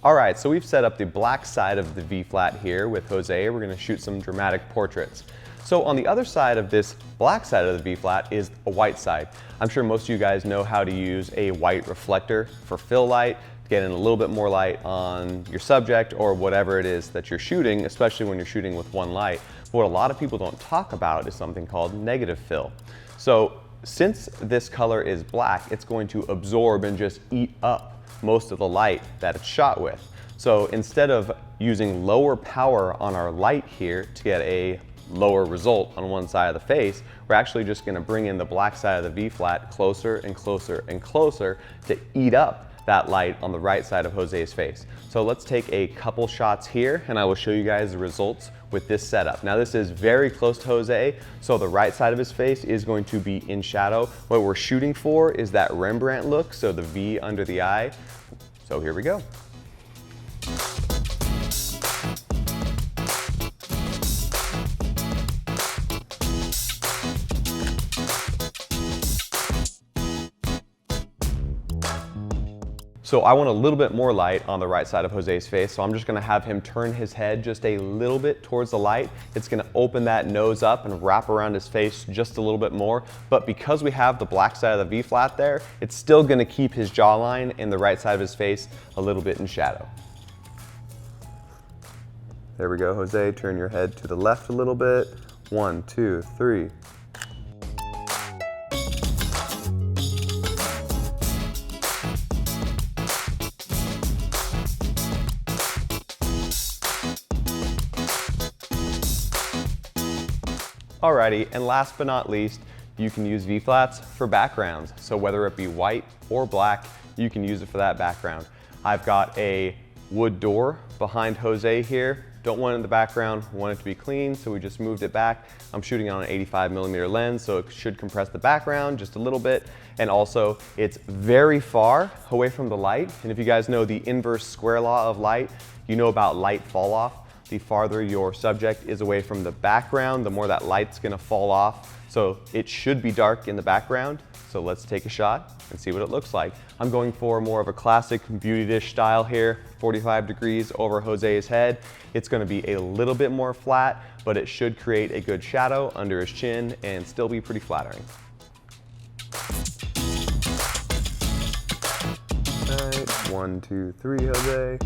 All right, so we've set up the black side of the V-flat here with Jose. We're gonna shoot some dramatic portraits. So on the other side of this black side of the V-flat is a white side. I'm sure most of you guys know how to use a white reflector for fill light, to get in a little bit more light on your subject or whatever it is that you're shooting, especially when you're shooting with one light. But what a lot of people don't talk about is something called negative fill. So since this color is black, it's going to absorb and just eat up most of the light that it's shot with. So instead of using lower power on our light here to get a lower result on one side of the face, we're actually just gonna bring in the black side of the V-flat closer and closer and closer to eat up that light on the right side of Jose's face. So let's take a couple shots here and I will show you guys the results with this setup. Now this is very close to Jose, so the right side of his face is going to be in shadow. What we're shooting for is that Rembrandt look, so the V under the eye. So here we go. So I want a little bit more light on the right side of Jose's face, so I'm just gonna have him turn his head just a little bit towards the light. It's gonna open that nose up and wrap around his face just a little bit more, but because we have the black side of the V-flat there, it's still gonna keep his jawline and the right side of his face a little bit in shadow. There we go, Jose, turn your head to the left a little bit. 1, 2, 3. Alrighty, and last but not least, you can use V-flats for backgrounds. So whether it be white or black, you can use it for that background. I've got a wood door behind Jose here. Don't want it in the background, want it to be clean, so we just moved it back. I'm shooting on an 85mm lens, so it should compress the background just a little bit. And also, it's very far away from the light. And if you guys know the inverse square law of light, you know about light fall off. The farther your subject is away from the background, the more that light's gonna fall off. So it should be dark in the background. So let's take a shot and see what it looks like. I'm going for more of a classic beauty dish style here, 45 degrees over Jose's head. It's gonna be a little bit more flat, but it should create a good shadow under his chin and still be pretty flattering. All right, 1, 2, 3, Jose.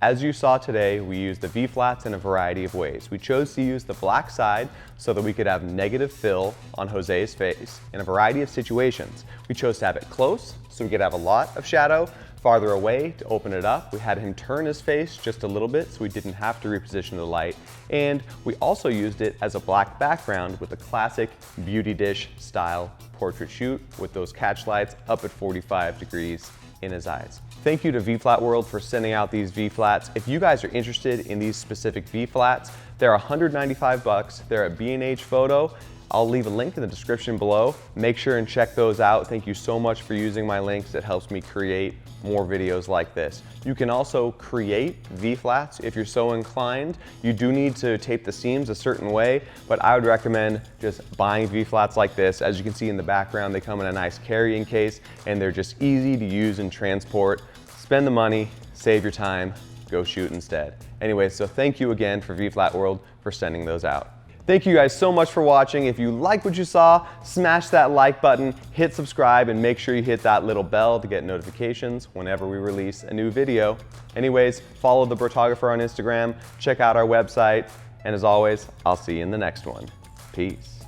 As you saw today, we used the V-flats in a variety of ways. We chose to use the black side so that we could have negative fill on Jose's face in a variety of situations. We chose to have it close so we could have a lot of shadow, farther away to open it up. We had him turn his face just a little bit so we didn't have to reposition the light. And we also used it as a black background with a classic beauty dish style portrait shoot with those catch lights up at 45 degrees in his eyes. Thank you to V-Flat World for sending out these V-flats. If you guys are interested in these specific V-flats, they're $195. They're at B&H Photo. I'll leave a link in the description below. Make sure and check those out. Thank you so much for using my links. It helps me create more videos like this. You can also create V-flats if you're so inclined. You do need to tape the seams a certain way, but I would recommend just buying V-flats like this. As you can see in the background, they come in a nice carrying case and they're just easy to use and transport. Spend the money, save your time, go shoot instead. Anyway, so thank you again for V-Flat World for sending those out. Thank you guys so much for watching. If you like what you saw, smash that like button, hit subscribe, and make sure you hit that little bell to get notifications whenever we release a new video. Anyways, follow the Brotographer on Instagram, check out our website, and as always, I'll see you in the next one. Peace.